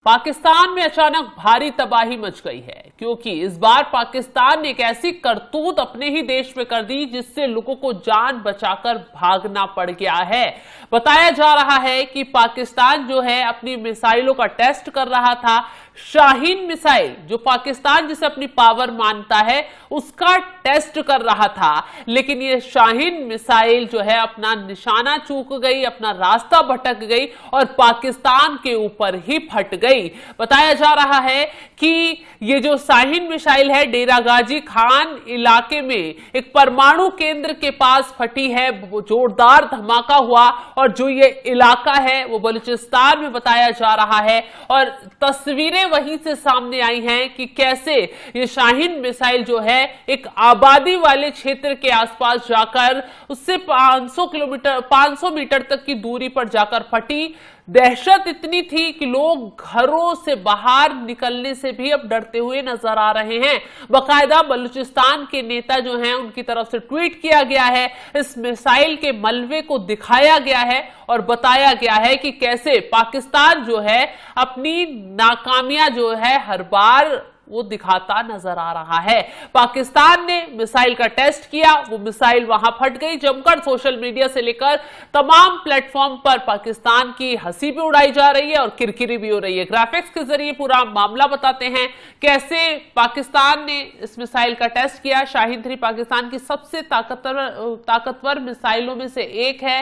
पाकिस्तान में अचानक भारी तबाही मच गई है, क्योंकि इस बार पाकिस्तान ने एक ऐसी करतूत अपने ही देश में कर दी जिससे लोगों को जान बचाकर भागना पड़ गया है। बताया जा रहा है कि पाकिस्तान जो है अपनी मिसाइलों का टेस्ट कर रहा था। शाहीन मिसाइल जो पाकिस्तान जिसे अपनी पावर मानता है उसका टेस्ट कर रहा था, लेकिन ये शाहीन मिसाइल जो है अपना निशाना चूक गई, अपना रास्ता भटक गई और पाकिस्तान के ऊपर ही फट गई। बताया जा रहा है कि ये जो शाहीन मिसाइल है डेरा गाजी खान इलाके में एक परमाणु केंद्र के पास फटी है, जोरदार धमाका हुआ और जो ये इलाका है वो बलूचिस्तान में बताया जा रहा है। और तस्वीरें वहीं से सामने आई हैं कि कैसे ये शाहीन मिसाइल जो है एक आबादी वाले क्षेत्र के आसपास जाकर उससे 500 मीटर तक की दूरी पर जाकर फटी। दहशत इतनी थी कि लोग घरों से बाहर निकलने से भी अब डरते हुए नजर आ रहे हैं। बाकायदा बलूचिस्तान के नेता जो हैं उनकी तरफ से ट्वीट किया गया है, इस मिसाइल के मलबे को दिखाया गया है और बताया गया है कि कैसे पाकिस्तान जो है अपनी नाकामियां जो है हर बार वो दिखाता नजर आ रहा है। पाकिस्तान ने मिसाइल का टेस्ट किया, वो मिसाइल वहां फट गई। जमकर सोशल मीडिया से लेकर तमाम प्लेटफॉर्म पर पाकिस्तान की हंसी भी उड़ाई जा रही है और किरकिरी भी हो रही है। ग्राफिक्स के जरिए पूरा मामला बताते हैं कैसे पाकिस्तान ने इस मिसाइल का टेस्ट किया। शाहीन 3 पाकिस्तान की सबसे ताकतवर मिसाइलों में से एक है।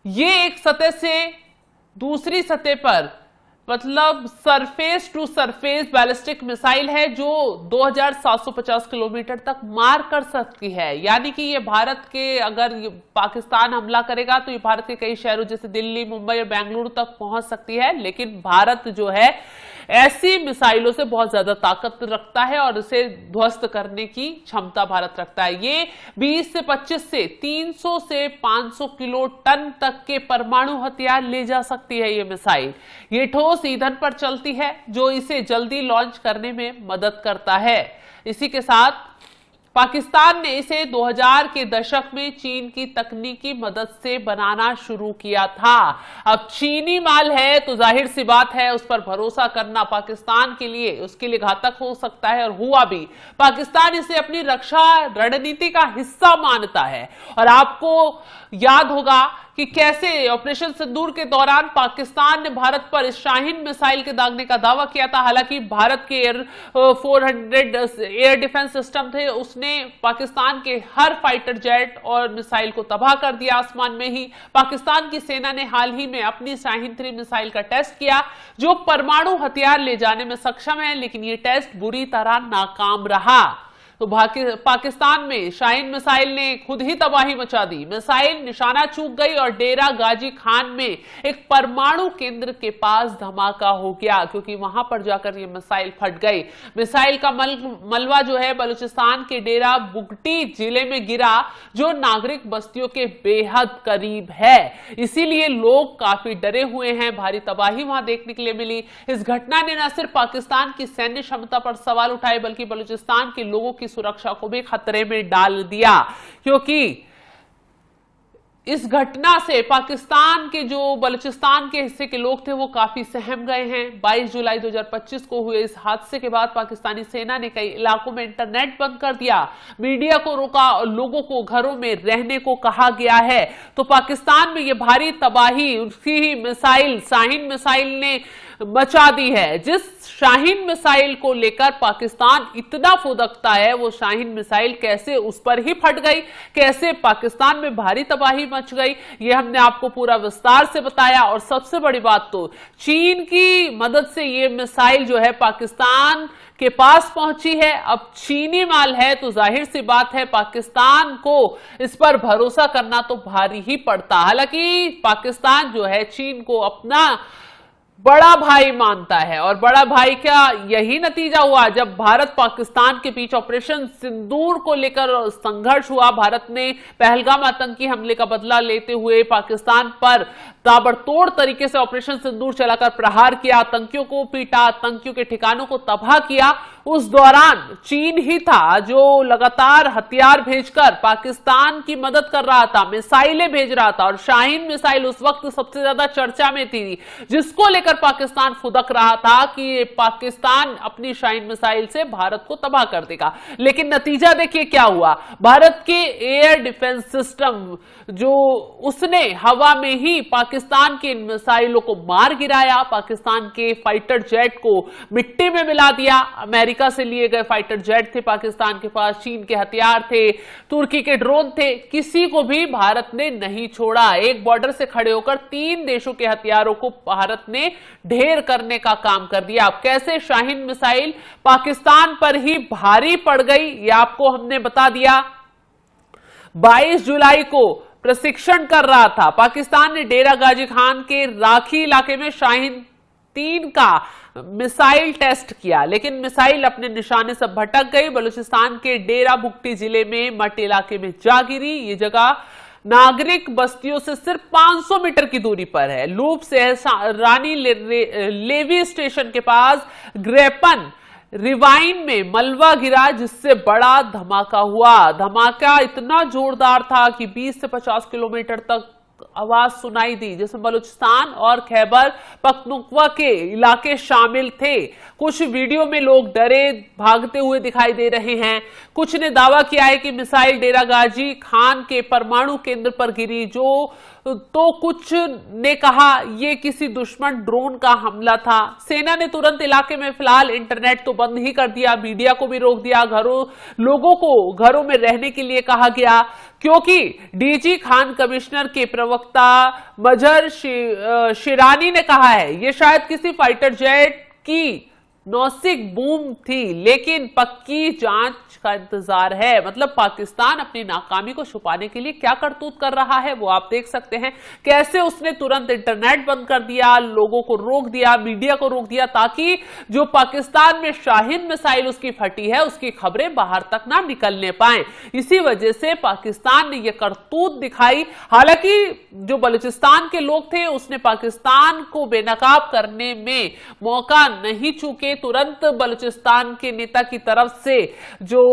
ये एक सतह से दूसरी सतह पर मतलब surface to surface ballistic missile है जो 2750 किलोमीटर तक मार कर सकती है। यानी कि ये भारत के, अगर पाकिस्तान हमला करेगा तो ये भारत के कई शहरों जैसे दिल्ली, मुंबई और बेंगलुरु तक पहुंच सकती है। लेकिन भारत जो है ऐसी मिसाइलों से बहुत ज्यादा ताकत रखता है और उसे ध्वस्त करने की क्षमता भारत रखता है। ये 20 से 25 से 300 से 500 किलो टन तक के परमाणु हथियार ले जा सकती है ये मिसाइल। ये ठोस ईंधन पर चलती है जो इसे जल्दी लॉन्च करने में मदद करता है। इसी के साथ पाकिस्तान ने इसे 2000 के दशक में चीन की तकनीकी मदद से बनाना शुरू किया था। अब चीनी माल है तो जाहिर सी बात है उस पर भरोसा करना पाकिस्तान के लिए उसके लिए घातक हो सकता है और हुआ भी। पाकिस्तान इसे अपनी रक्षा रणनीति का हिस्सा मानता है। और आपको याद होगा कि कैसे ऑपरेशन सिंदूर के दौरान पाकिस्तान ने भारत पर इस शाहीन मिसाइल के दागने का दावा किया था। हालांकि भारत के 400 एयर डिफेंस सिस्टम थे, उसने पाकिस्तान के हर फाइटर जेट और मिसाइल को तबाह कर दिया आसमान में ही। पाकिस्तान की सेना ने हाल ही में अपनी शाहीन 3 मिसाइल का टेस्ट किया जो परमाणु हथियार ले जाने में सक्षम है, लेकिन यह टेस्ट बुरी तरह नाकाम रहा। तो पाकिस्तान में शाहीन मिसाइल ने खुद ही तबाही मचा दी। मिसाइल निशाना चूक गई और डेरा गाजी खान में एक परमाणु केंद्र के पास धमाका हो गया, क्योंकि वहां पर जाकर ये मिसाइल फट गई। मिसाइल का मलबा जो है बलूचिस्तान के डेरा बुगटी जिले में गिरा जो नागरिक बस्तियों के बेहद करीब है। इसीलिए लोग काफी डरे हुए हैं। भारी तबाही वहां देखने के लिए मिली। इस घटना ने न सिर्फ पाकिस्तान की सैन्य क्षमता पर सवाल उठाए बल्कि बलूचिस्तान के लोगों की सुरक्षा को भी खतरे में डाल दिया, क्योंकि इस घटना से पाकिस्तान के जो बलूचिस्तान के हिस्से के लोग थे वो काफी सहम गए हैं। 22 जुलाई 2025 को हुए इस हादसे के बाद पाकिस्तानी सेना ने कई इलाकों में इंटरनेट बंद कर दिया, मीडिया को रोका और लोगों को घरों में रहने को कहा गया है। तो पाकिस्तान में ये भारी तबाही उसकी ही मिसाइल शाहीन मिसाइल ने मचा दी है। जिस शाहीन मिसाइल को लेकर पाकिस्तान इतना फुदकता है, वो शाहीन मिसाइल कैसे उस पर ही फट गई, कैसे पाकिस्तान में भारी तबाही मच गई, ये हमने आपको पूरा विस्तार से बताया। और सबसे बड़ी बात तो चीन की मदद से ये मिसाइल जो है पाकिस्तान के पास पहुंची है। अब चीनी माल है तो जाहिर सी बात है पाकिस्तान को इस पर भरोसा करना तो भारी ही पड़ता। हालांकि पाकिस्तान जो है चीन को अपना बड़ा भाई मानता है और बड़ा भाई का यही नतीजा हुआ जब भारत पाकिस्तान के बीच ऑपरेशन सिंदूर को लेकर संघर्ष हुआ। भारत ने पहलगाम आतंकी हमले का बदला लेते हुए पाकिस्तान पर ताबड़तोड़ तरीके से ऑपरेशन सिंदूर चलाकर प्रहार किया, आतंकियों को पीटा, आतंकियों के ठिकानों को तबाह किया। उस दौरान चीन ही था जो लगातार हथियार भेजकर पाकिस्तान की मदद कर रहा था, मिसाइलें भेज रहा था। और शाहीन मिसाइल उस वक्त सबसे ज्यादा चर्चा में थी, जिसको लेकर पाकिस्तान फुदक रहा था कि पाकिस्तान अपनी शाहीन मिसाइल से भारत को तबाह कर देगा। लेकिन नतीजा देखिए क्या हुआ। भारत के एयर डिफेंस सिस्टम जो उसने हवा में ही पाकिस्तान की इन मिसाइलों को मार गिराया, पाकिस्तान के फाइटर जेट को मिट्टी में मिला दिया। अमेरिका से लिए गए फाइटर जेट थे पाकिस्तान के पास, चीन के हथियार थे, तुर्की के ड्रोन थे, किसी को भी भारत ने नहीं छोड़ा। एक बॉर्डर से खड़े होकर 3 देशों के हथियारों को भारत ने ढेर करने का काम कर दिया। अब कैसे शाहीन मिसाइल पाकिस्तान पर ही भारी पड़ गई, ये आपको हमने बता दिया। 22 जुलाई को प्रशिक्षण कर रहा था पाकिस्तान ने डेरा गाजी खान के राखी इलाके में शाहीन 3 का मिसाइल टेस्ट किया, लेकिन मिसाइल अपने निशाने से भटक गई। बलूचिस्तान के डेरा बुगटी जिले में मट इलाके में जा गिरी। ये जगह नागरिक बस्तियों से सिर्फ 500 मीटर की दूरी पर है। लूप से रानी लेवी स्टेशन के पास ग्रेपन रिवाइन में मलबा गिरा, जिससे बड़ा धमाका हुआ। धमाका इतना जोरदार था कि 20 से 50 किलोमीटर तक आवाज सुनाई दी, जिसमें बलूचिस्तान और खैबर पख्तूनख्वा के इलाके शामिल थे। कुछ वीडियो में लोग डरे भागते हुए दिखाई दे रहे हैं। कुछ ने दावा किया है कि मिसाइल डेरा गाजी खान के परमाणु केंद्र पर गिरी, तो कुछ ने कहा यह किसी दुश्मन ड्रोन का हमला था। सेना ने तुरंत इलाके में फिलहाल इंटरनेट तो बंद ही कर दिया, मीडिया को भी रोक दिया, लोगों को घरों में रहने के लिए कहा गया, क्योंकि डीजी खान कमिश्नर के प्रवक्ता मजहर शिरानी ने कहा है यह शायद किसी फाइटर जेट की नौसिक बूम थी, लेकिन पक्की जांच का इंतजार है। मतलब पाकिस्तान अपनी नाकामी को छुपाने के लिए क्या करतूत कर रहा है वो आप देख सकते हैं। कैसे उसने तुरंत इंटरनेट बंद कर दिया, लोगों को रोक दिया, मीडिया को रोक दिया, ताकि जो पाकिस्तान में शाहीन मिसाइल उसकी फटी है उसकी खबरें बाहर तक ना निकलने पाए। इसी वजह से पाकिस्तान ने यह करतूत दिखाई। हालांकि जो बलूचिस्तान के लोग थे उसने पाकिस्तान को बेनकाब करने में मौका नहीं चूके। तुरंत बलूचिस्तान के नेता की तरफ से जो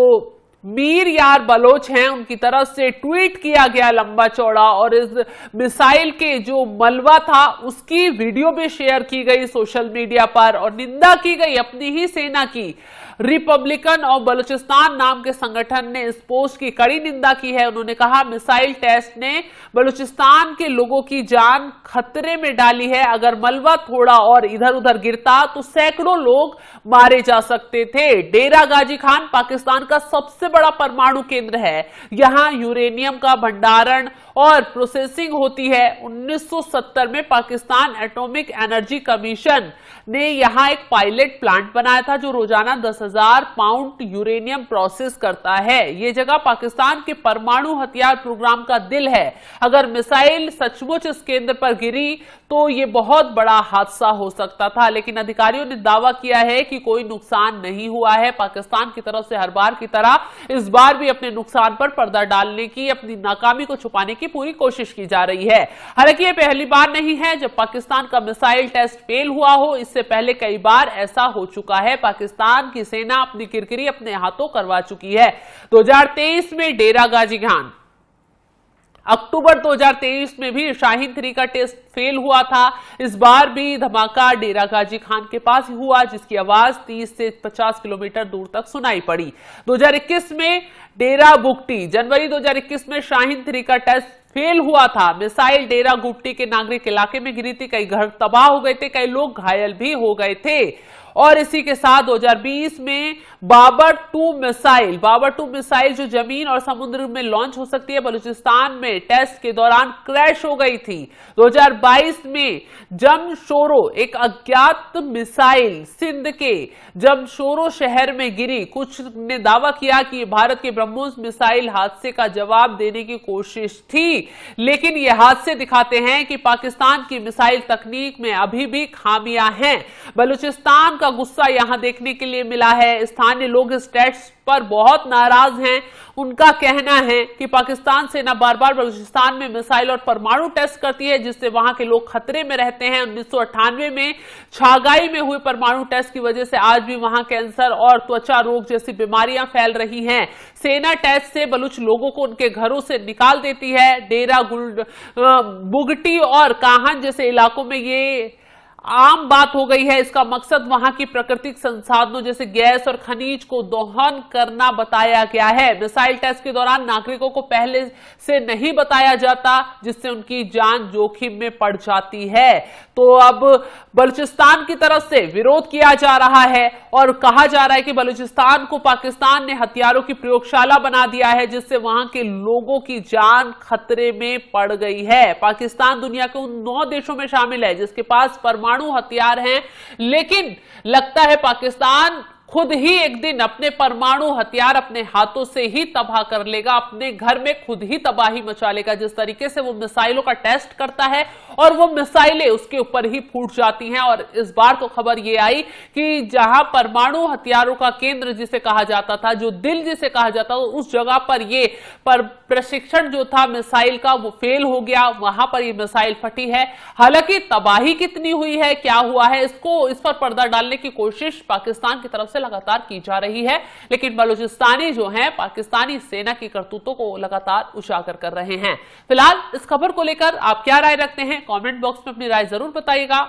मीर यार बलोच हैं उनकी तरफ से ट्वीट किया गया लंबा चौड़ा, और इस मिसाइल के जो मलबा था उसकी वीडियो भी शेयर की गई सोशल मीडिया पर और निंदा की गई अपनी ही सेना की। रिपब्लिकन ऑफ बलूचिस्तान नाम के संगठन ने इस पोस्ट की कड़ी निंदा की है। उन्होंने कहा मिसाइल टेस्ट ने बलूचिस्तान के लोगों की जान खतरे में डाली है। अगर मलबा थोड़ा और इधर उधर गिरता तो सैकड़ों लोग मारे जा सकते थे। डेरा गाजी खान पाकिस्तान का सबसे बड़ा परमाणु केंद्र है। यहां यूरेनियम का भंडारण और प्रोसेसिंग होती है। 1970 में पाकिस्तान एटॉमिक एनर्जी कमीशन ने यहां एक पायलट प्लांट बनाया था जो रोजाना 10,000 पाउंड यूरेनियम प्रोसेस करता है। यह जगह पाकिस्तान के परमाणु हथियार प्रोग्राम का दिल है। अगर मिसाइल सचमुच इस केंद्र पर गिरी तो यह बहुत बड़ा हादसा हो सकता था, लेकिन अधिकारियों ने दावा किया है कि कोई नुकसान नहीं हुआ है। पाकिस्तान की तरफ से हर बार की तरह इस बार भी अपने नुकसान पर पर्दा डालने की, अपनी नाकामी को छुपाने की पूरी कोशिश की जा रही है। हालांकि यह पहली बार नहीं है जब पाकिस्तान का मिसाइल टेस्ट फेल हुआ हो। इससे पहले कई बार ऐसा हो चुका है। पाकिस्तान की सेना अपनी किरकिरी अपने हाथों करवा चुकी है। 2023 में डेरा गाजी खान, अक्टूबर 2023 में भी शाहीन 3 का टेस्ट फेल हुआ था। इस बार भी धमाका डेरा गाजी खान के पास हुआ, जिसकी आवाज 30 से 50 किलोमीटर दूर तक सुनाई पड़ी। 2021 में डेरा बुगटी, जनवरी 2021 में शाहीन 3 का टेस्ट फेल हुआ था। मिसाइल डेरा गुप्टी के नागरिक इलाके में गिरी थी। कई घर तबाह हो गए थे, कई लोग घायल भी हो गए थे। और इसी के साथ 2020 में बाबर 2 मिसाइल जो जमीन और समुद्र में लॉन्च हो सकती है, बलूचिस्तान में टेस्ट के दौरान क्रैश हो गई थी। 2022 में जमशोरो, एक अज्ञात मिसाइल सिंध के जमशोरो शहर में गिरी। कुछ ने दावा किया कि भारत के ब्रह्मोस मिसाइल हादसे का जवाब देने की कोशिश थी, लेकिन ये हादसे दिखाते हैं कि पाकिस्तान की मिसाइल तकनीक में अभी भी खामियां हैं। बलूचिस्तान का गुस्सा यहां देखने के लिए मिला है। स्थानीय लोग इस टेस्ट पर बहुत नाराज हैं। उनका कहना है कि पाकिस्तान सेना बार बार बलूचिस्तान में मिसाइल और परमाणु टेस्ट करती है, जिससे वहां के लोग खतरे में रहते हैं। 1998 में छागाई में हुए परमाणु टेस्ट की वजह से आज भी वहां कैंसर और त्वचा रोग जैसी बीमारियां फैल रही हैं। सेना टेस्ट से बलूच लोगों को उनके घरों से निकाल देती है। डेरा बुगटी और काहन जैसे इलाकों में ये आम बात हो गई है। इसका मकसद वहां की प्राकृतिक संसाधनों जैसे गैस और खनिज को दोहन करना बताया गया है। मिसाइल टेस्ट के दौरान नागरिकों को पहले से नहीं बताया जाता, जिससे उनकी जान जोखिम में पड़ जाती है। तो अब बलूचिस्तान की तरफ से विरोध किया जा रहा है और कहा जा रहा है कि बलूचिस्तान को पाकिस्तान ने हथियारों की प्रयोगशाला बना दिया है, जिससे वहां के लोगों की जान खतरे में पड़ गई है। पाकिस्तान दुनिया के उन 9 देशों में शामिल है जिसके पास परमाणु हथियार हैं, लेकिन लगता है पाकिस्तान खुद ही एक दिन अपने परमाणु हथियार अपने हाथों से ही तबाह कर लेगा, अपने घर में खुद ही तबाही मचा लेगा। जिस तरीके से वो मिसाइलों का टेस्ट करता है और वो मिसाइलें उसके ऊपर ही फूट जाती हैं। और इस बार तो खबर ये आई कि जहां परमाणु हथियारों का केंद्र जिसे कहा जाता था, जो दिल जिसे कहा जाता था, उस जगह पर ये प्रशिक्षण जो था मिसाइल का वो फेल हो गया, वहां पर ये मिसाइल फटी है। हालांकि तबाही कितनी हुई है, क्या हुआ है, इस पर पर्दा डालने की कोशिश पाकिस्तान की तरफ से लगातार की जा रही है, लेकिन बलूचिस्तानी जो हैं पाकिस्तानी सेना की करतूतों को लगातार उजागर कर रहे हैं। फिलहाल इस खबर को लेकर आप क्या राय रखते हैं, कमेंट बॉक्स में अपनी राय जरूर बताइएगा।